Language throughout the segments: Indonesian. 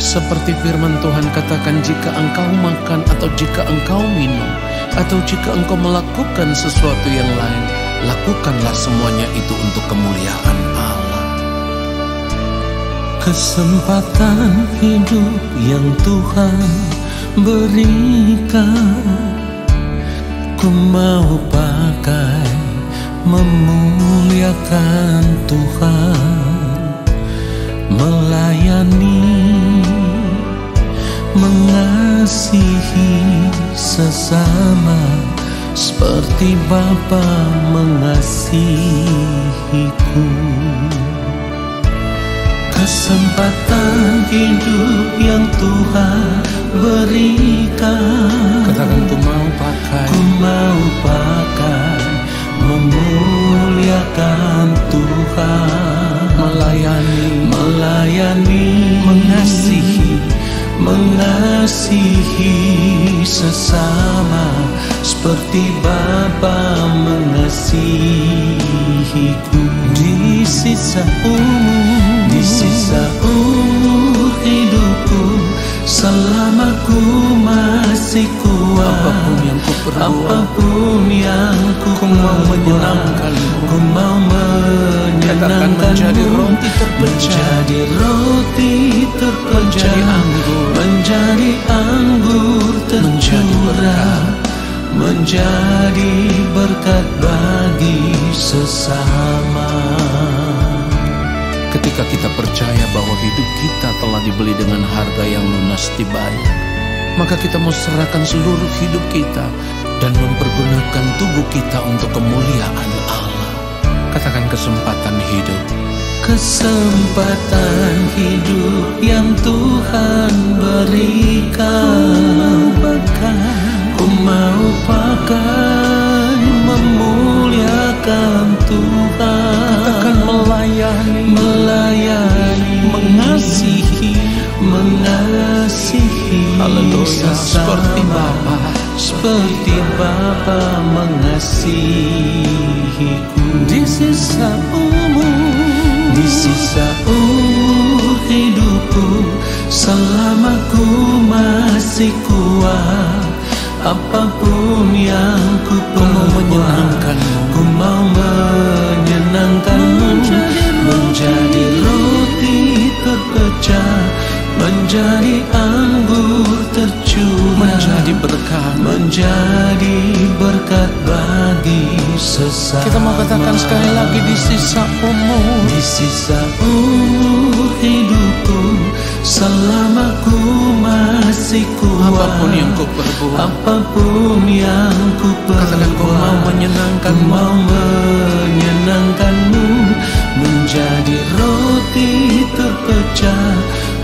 Seperti firman Tuhan katakan, jika engkau makan atau jika engkau minum atau jika engkau melakukan sesuatu yang lain, lakukanlah semuanya itu untuk kemuliaan Allah. Kesempatan hidup yang Tuhan berikan, ku mau pakai memuliakan Tuhan, melayani, mengasihi sesama seperti Bapa mengasihiku. Kesempatan hidup yang Tuhan berikan, Katakan, ku mau pakai memuliakan Tuhan, melayani, mengasihi sesama seperti Bapa mengasihiku. Di sisa umur hidupku, selama ku masih kuat, apapun yang ku mau menyenangkanmu, ku mau menyenangkanmu, menjadi roti terpecah, menjadi anggur tercurah, menjadi berkat bagi sesama. Ketika kita percaya bahwa hidup kita telah dibeli dengan harga yang lunas dibayar, maka kita mau serahkan seluruh hidup kita dan mempergunakan tubuh kita untuk kemuliaan Allah. Katakan, kesempatan hidup. Kesempatan hidup yang Tuhan berikan, ku mau pakai memuliakan Tuhan. Katakan, melayani, mengasihi Haleluya, seperti Bapa mengasihiku. Di sisa umur hidupku, selama ku masih kuat, apapun yang ku perbuat, ku mau menyenangkanmu, menjadi roti terpecah, menjadi anggur tercurah, menjadi berkat bagi sesama. Kita mau katakan sekali lagi, di sisa umur hidupku, selama ku masih kuat, apapun yang ku perbuat, katakan, ku mau menyenangkanmu, menjadi roti terpecah,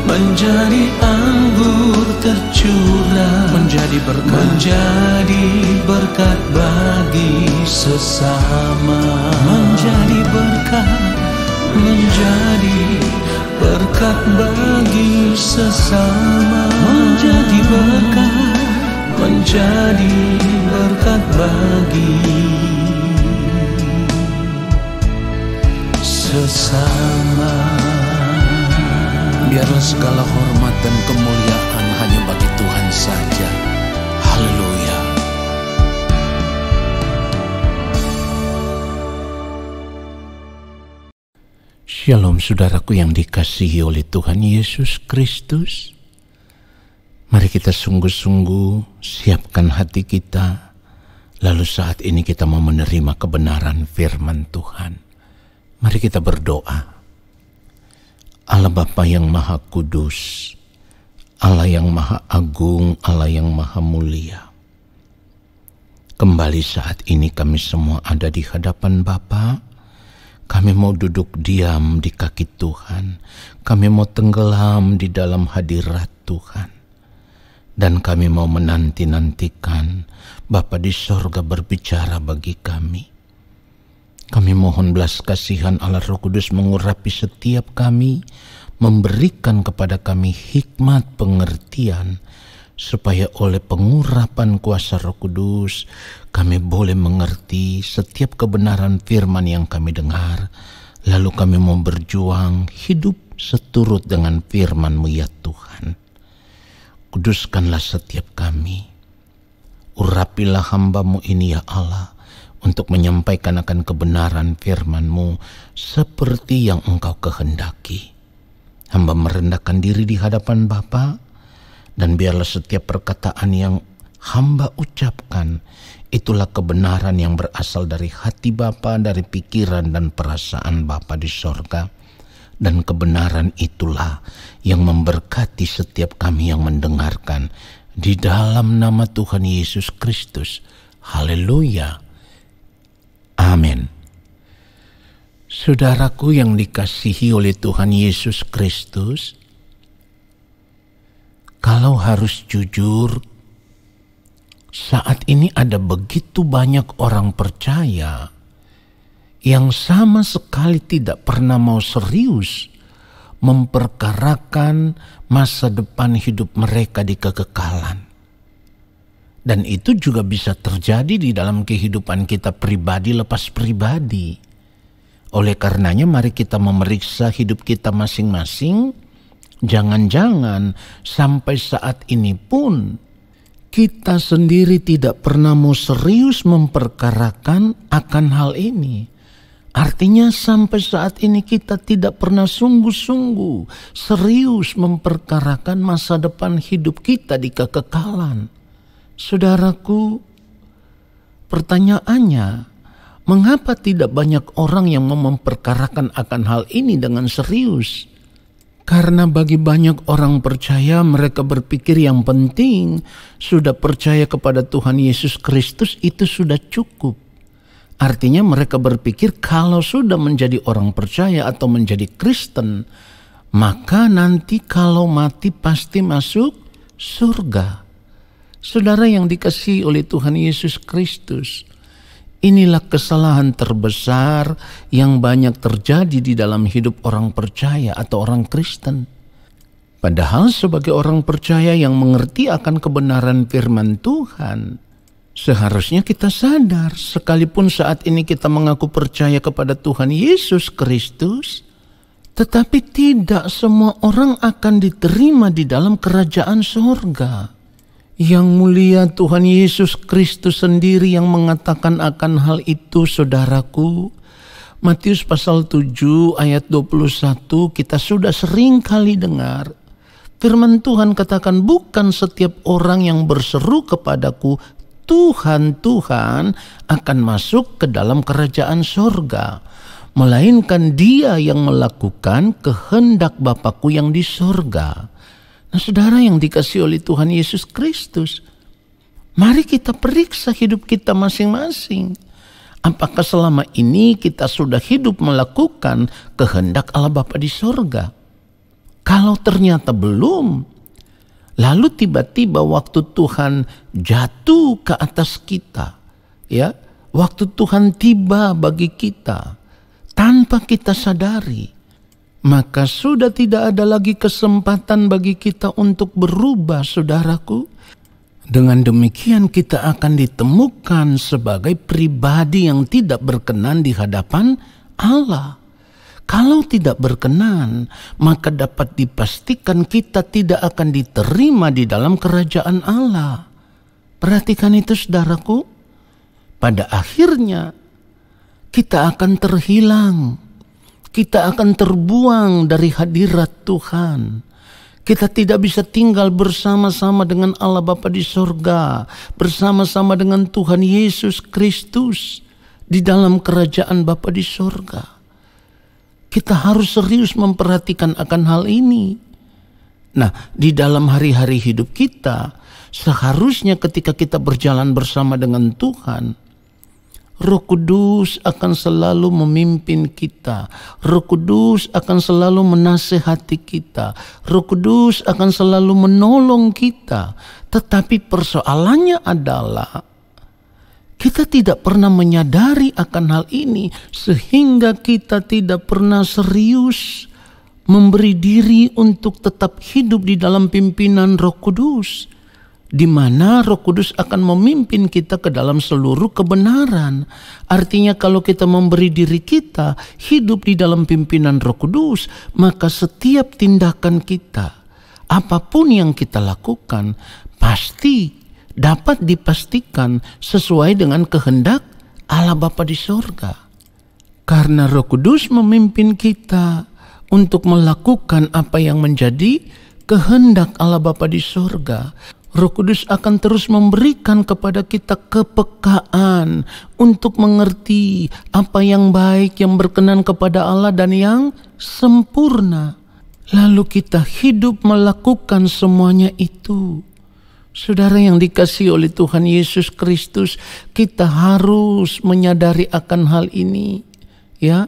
menjadi anggur tercurah, menjadi berkat bagi sesama, menjadi berkat bagi sesama, menjadi berkat bagi sesama. Biarlah segala hormat dan kemuliaan hanya bagi Tuhan saja. Haleluya. Shalom saudaraku yang dikasihi oleh Tuhan Yesus Kristus. Mari kita sungguh-sungguh siapkan hati kita. Lalu saat ini kita mau menerima kebenaran firman Tuhan. Mari kita berdoa. Allah Bapa yang Maha Kudus, Allah yang Maha Agung, Allah yang Maha Mulia. Kembali saat ini kami semua ada di hadapan Bapa. Kami mau duduk diam di kaki Tuhan. Kami mau tenggelam di dalam hadirat Tuhan. Dan kami mau menanti-nantikan Bapa di sorga berbicara bagi kami. Kami mohon belas kasihan Allah Roh Kudus mengurapi setiap kami, memberikan kepada kami hikmat pengertian, supaya oleh pengurapan kuasa Roh Kudus kami boleh mengerti setiap kebenaran firman yang kami dengar, Lalu kami mau berjuang hidup seturut dengan firman-Mu ya Tuhan. Kuduskanlah setiap kami. Urapilah hamba-Mu ini ya Allah, untuk menyampaikan akan kebenaran firman-Mu seperti yang Engkau kehendaki. Hamba merendahkan diri di hadapan Bapa, dan biarlah setiap perkataan yang hamba ucapkan, itulah kebenaran yang berasal dari hati Bapa, dari pikiran dan perasaan Bapa di sorga. Dan kebenaran itulah yang memberkati setiap kami yang mendengarkan. Di dalam nama Tuhan Yesus Kristus. Haleluya. Amin. Saudaraku yang dikasihi oleh Tuhan Yesus Kristus, kalau harus jujur, saat ini ada begitu banyak orang percaya yang sama sekali tidak pernah mau serius memperkarakan masa depan hidup mereka di kekekalan. Dan itu juga bisa terjadi di dalam kehidupan kita pribadi lepas pribadi. Oleh karenanya mari kita memeriksa hidup kita masing-masing. Jangan-jangan sampai saat ini pun kita sendiri tidak pernah mau serius memperkarakan akan hal ini. Artinya sampai saat ini kita tidak pernah sungguh-sungguh serius memperkarakan masa depan hidup kita di kekekalan. Saudaraku, pertanyaannya, mengapa tidak banyak orang yang memperkarakan akan hal ini dengan serius? Karena bagi banyak orang percaya, mereka berpikir yang penting sudah percaya kepada Tuhan Yesus Kristus itu sudah cukup. Artinya mereka berpikir kalau sudah menjadi orang percaya atau menjadi Kristen, maka nanti kalau mati pasti masuk surga. Saudara yang dikasihi oleh Tuhan Yesus Kristus, inilah kesalahan terbesar yang banyak terjadi di dalam hidup orang percaya atau orang Kristen. Padahal sebagai orang percaya yang mengerti akan kebenaran firman Tuhan, seharusnya kita sadar, sekalipun saat ini kita mengaku percaya kepada Tuhan Yesus Kristus, tetapi tidak semua orang akan diterima di dalam kerajaan surga. Yang mulia Tuhan Yesus Kristus sendiri yang mengatakan akan hal itu, saudaraku. Matius pasal 7 ayat 21 kita sudah sering kali dengar. Firman Tuhan katakan, bukan setiap orang yang berseru kepadaku, Tuhan, Tuhan, akan masuk ke dalam kerajaan surga, melainkan dia yang melakukan kehendak Bapa-Ku yang di surga. Nah, saudara yang dikasihi oleh Tuhan Yesus Kristus, mari kita periksa hidup kita masing-masing. Apakah selama ini kita sudah hidup melakukan kehendak Allah Bapa di surga? Kalau ternyata belum, lalu tiba-tiba waktu Tuhan jatuh ke atas kita, ya, waktu Tuhan tiba bagi kita tanpa kita sadari, maka sudah tidak ada lagi kesempatan bagi kita untuk berubah, saudaraku. Dengan demikian kita akan ditemukan sebagai pribadi yang tidak berkenan di hadapan Allah. Kalau tidak berkenan, maka dapat dipastikan kita tidak akan diterima di dalam kerajaan Allah. Perhatikan itu, saudaraku. Pada akhirnya kita akan terhilang. Kita akan terbuang dari hadirat Tuhan. Kita tidak bisa tinggal bersama-sama dengan Allah Bapa di surga, bersama-sama dengan Tuhan Yesus Kristus di dalam kerajaan Bapa di surga. Kita harus serius memperhatikan akan hal ini. Nah, di dalam hari-hari hidup kita, seharusnya ketika kita berjalan bersama dengan Tuhan, Roh Kudus akan selalu memimpin kita. Roh Kudus akan selalu menasehati kita. Roh Kudus akan selalu menolong kita. Tetapi persoalannya adalah kita tidak pernah menyadari akan hal ini, sehingga kita tidak pernah serius memberi diri untuk tetap hidup di dalam pimpinan Roh Kudus, di mana Roh Kudus akan memimpin kita ke dalam seluruh kebenaran. Artinya kalau kita memberi diri kita hidup di dalam pimpinan Roh Kudus, maka setiap tindakan kita, apapun yang kita lakukan, pasti dapat dipastikan sesuai dengan kehendak Allah Bapa di sorga. Karena Roh Kudus memimpin kita untuk melakukan apa yang menjadi kehendak Allah Bapa di sorga. Roh Kudus akan terus memberikan kepada kita kepekaan untuk mengerti apa yang baik, yang berkenan kepada Allah dan yang sempurna. Lalu kita hidup melakukan semuanya itu. Saudara yang dikasihi oleh Tuhan Yesus Kristus, kita harus menyadari akan hal ini. Ya,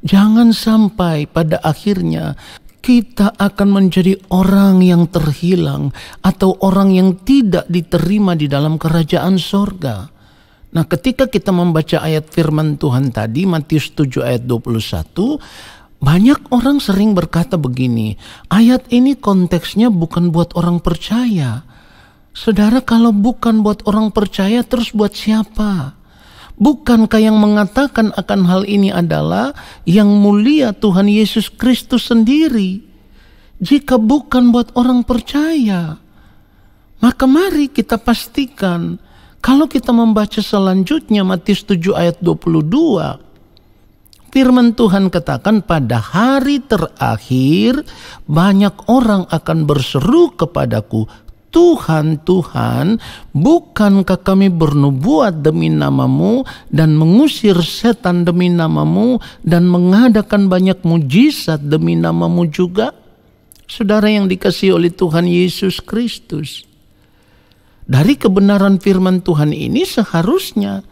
jangan sampai pada akhirnya kita akan menjadi orang yang terhilang atau orang yang tidak diterima di dalam kerajaan sorga. Nah, ketika kita membaca ayat firman Tuhan tadi, Matius 7 ayat 21, banyak orang sering berkata begini, ayat ini konteksnya bukan buat orang percaya. Saudara, kalau bukan buat orang percaya, terus buat siapa? Bukankah yang mengatakan akan hal ini adalah yang mulia Tuhan Yesus Kristus sendiri? Jika bukan buat orang percaya, maka mari kita pastikan, kalau kita membaca selanjutnya Matius 7 ayat 22, firman Tuhan katakan, pada hari terakhir banyak orang akan berseru kepadaku, Tuhan, Tuhan, bukankah kami bernubuat demi namamu dan mengusir setan demi namamu dan mengadakan banyak mujizat demi namamu juga? Saudara yang dikasihi oleh Tuhan Yesus Kristus, dari kebenaran firman Tuhan ini seharusnya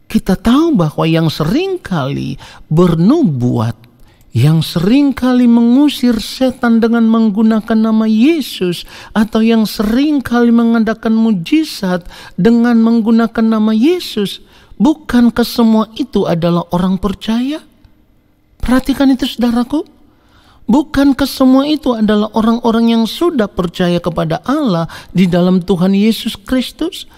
kita tahu bahwa yang seringkali bernubuat, yang seringkali mengusir setan dengan menggunakan nama Yesus, atau yang seringkali mengadakan mujizat dengan menggunakan nama Yesus, bukankah semua itu adalah orang percaya? Perhatikan itu saudaraku. Bukankah semua itu adalah orang-orang yang sudah percaya kepada Allah di dalam Tuhan Yesus Kristus?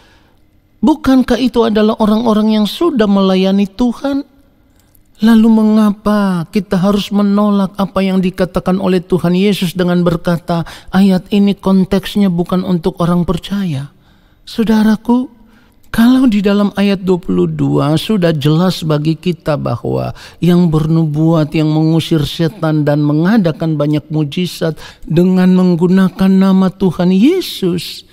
Bukankah itu adalah orang-orang yang sudah melayani Tuhan? Lalu mengapa kita harus menolak apa yang dikatakan oleh Tuhan Yesus dengan berkata, ayat ini konteksnya bukan untuk orang percaya? Saudaraku, kalau di dalam ayat 22 sudah jelas bagi kita bahwa yang bernubuat, yang mengusir setan dan mengadakan banyak mujizat dengan menggunakan nama Tuhan Yesus,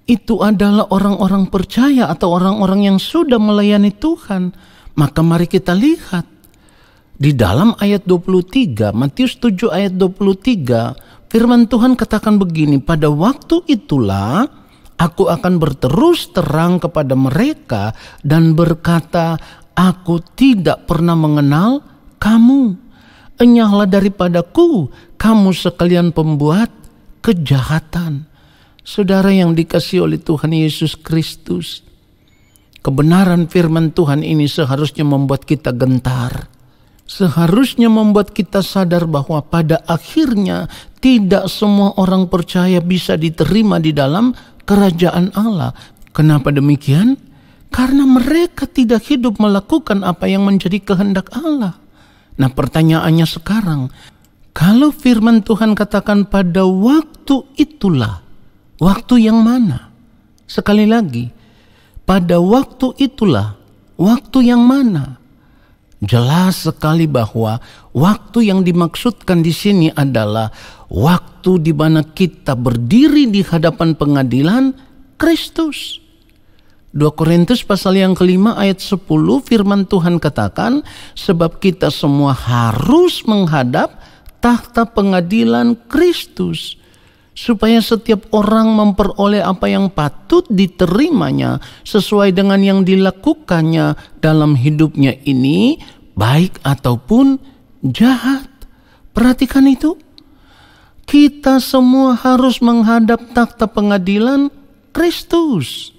itu adalah orang-orang percaya atau orang-orang yang sudah melayani Tuhan. Maka mari kita lihat di dalam ayat 23, Matius 7 ayat 23, firman Tuhan katakan begini, pada waktu itulah aku akan berterus terang kepada mereka dan berkata, aku tidak pernah mengenal kamu. Enyahlah daripadaku, kamu sekalian pembuat kejahatan. Saudara yang dikasihi oleh Tuhan Yesus Kristus, kebenaran firman Tuhan ini seharusnya membuat kita gentar. Seharusnya membuat kita sadar bahwa pada akhirnya tidak semua orang percaya bisa diterima di dalam kerajaan Allah. Kenapa demikian? Karena mereka tidak hidup melakukan apa yang menjadi kehendak Allah. Nah, pertanyaannya sekarang, kalau firman Tuhan katakan pada waktu itulah, waktu yang mana? Sekali lagi, pada waktu itulah, waktu yang mana? Jelas sekali bahwa waktu yang dimaksudkan di sini adalah waktu di mana kita berdiri di hadapan pengadilan Kristus. 2 Korintus pasal yang kelima ayat 10 firman Tuhan katakan, sebab kita semua harus menghadap takhta pengadilan Kristus, supaya setiap orang memperoleh apa yang patut diterimanya sesuai dengan yang dilakukannya dalam hidupnya ini, baik ataupun jahat. Perhatikan itu. Kita semua harus menghadap takhta pengadilan Kristus.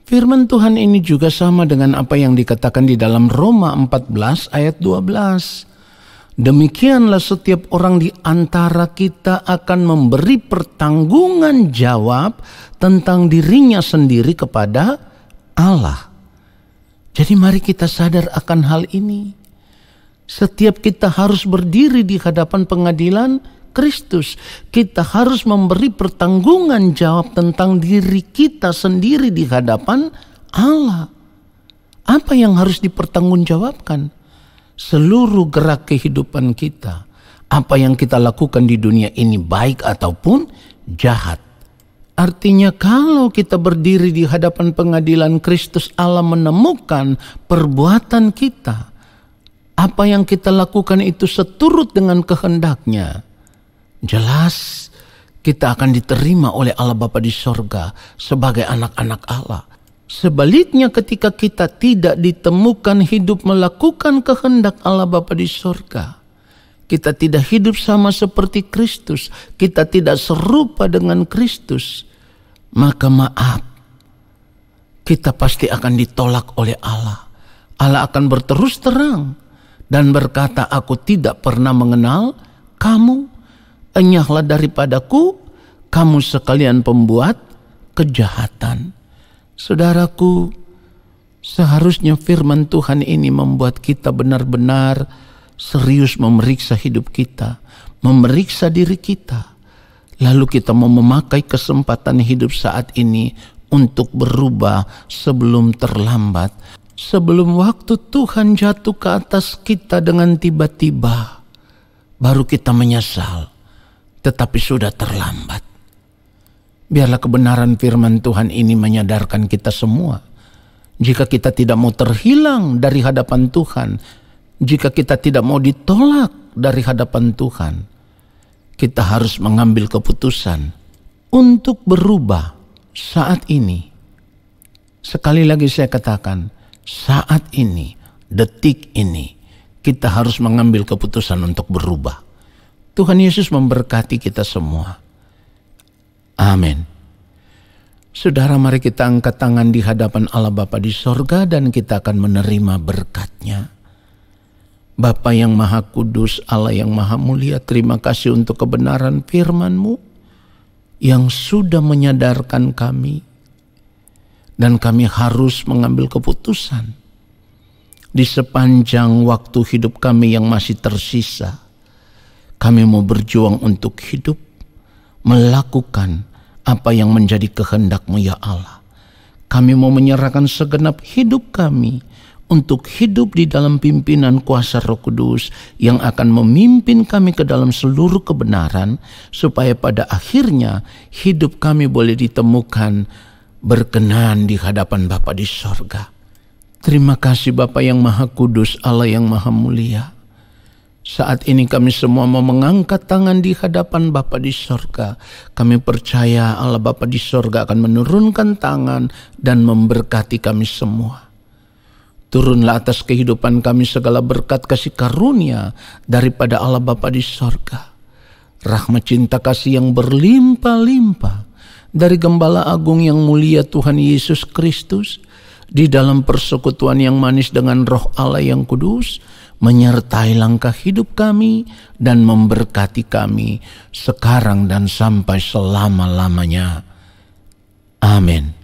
Firman Tuhan ini juga sama dengan apa yang dikatakan di dalam Roma 14 ayat 12. Demikianlah setiap orang di antara kita akan memberi pertanggungan jawab tentang dirinya sendiri kepada Allah. Jadi mari kita sadar akan hal ini. Setiap kita harus berdiri di hadapan pengadilan Kristus. Kita harus memberi pertanggungan jawab tentang diri kita sendiri di hadapan Allah. Apa yang harus dipertanggungjawabkan? Seluruh gerak kehidupan kita. Apa yang kita lakukan di dunia ini baik ataupun jahat. Artinya kalau kita berdiri di hadapan pengadilan Kristus, Allah menemukan perbuatan kita. Apa yang kita lakukan itu seturut dengan kehendak-Nya. Jelas kita akan diterima oleh Allah Bapa di sorga sebagai anak-anak Allah. Sebaliknya ketika kita tidak ditemukan hidup melakukan kehendak Allah Bapa di sorga, kita tidak hidup sama seperti Kristus, kita tidak serupa dengan Kristus, maka maaf, kita pasti akan ditolak oleh Allah. Allah akan berterus terang dan berkata, aku tidak pernah mengenal kamu, enyahlah daripadaku, kamu sekalian pembuat kejahatan. Saudaraku, seharusnya firman Tuhan ini membuat kita benar-benar serius memeriksa hidup kita, memeriksa diri kita. Lalu kita mau memakai kesempatan hidup saat ini untuk berubah sebelum terlambat. Sebelum waktu Tuhan jatuh ke atas kita dengan tiba-tiba, baru kita menyesal, tetapi sudah terlambat. Biarlah kebenaran firman Tuhan ini menyadarkan kita semua. Jika kita tidak mau terhilang dari hadapan Tuhan, jika kita tidak mau ditolak dari hadapan Tuhan, kita harus mengambil keputusan untuk berubah saat ini. Sekali lagi saya katakan, saat ini, detik ini, kita harus mengambil keputusan untuk berubah. Tuhan Yesus memberkati kita semua. Amin. Saudara, mari kita angkat tangan di hadapan Allah Bapa di sorga dan kita akan menerima berkat-Nya. Bapa yang Maha Kudus, Allah yang Maha Mulia, terima kasih untuk kebenaran firman-Mu yang sudah menyadarkan kami. Dan kami harus mengambil keputusan di sepanjang waktu hidup kami yang masih tersisa. Kami mau berjuang untuk hidup, melakukan apa yang menjadi kehendak-Mu ya Allah. Kami mau menyerahkan segenap hidup kami untuk hidup di dalam pimpinan kuasa Roh Kudus yang akan memimpin kami ke dalam seluruh kebenaran, supaya pada akhirnya hidup kami boleh ditemukan berkenan di hadapan Bapa di sorga. Terima kasih Bapa yang Maha Kudus, Allah yang Maha Mulia. Saat ini kami semua mau mengangkat tangan di hadapan Bapa di sorga. Kami percaya Allah Bapa di sorga akan menurunkan tangan dan memberkati kami semua. Turunlah atas kehidupan kami segala berkat kasih karunia daripada Allah Bapa di sorga. Rahmat cinta kasih yang berlimpah-limpah dari Gembala Agung yang mulia Tuhan Yesus Kristus, di dalam persekutuan yang manis dengan Roh Allah yang kudus, menyertai langkah hidup kami dan memberkati kami sekarang dan sampai selama-lamanya. Amin.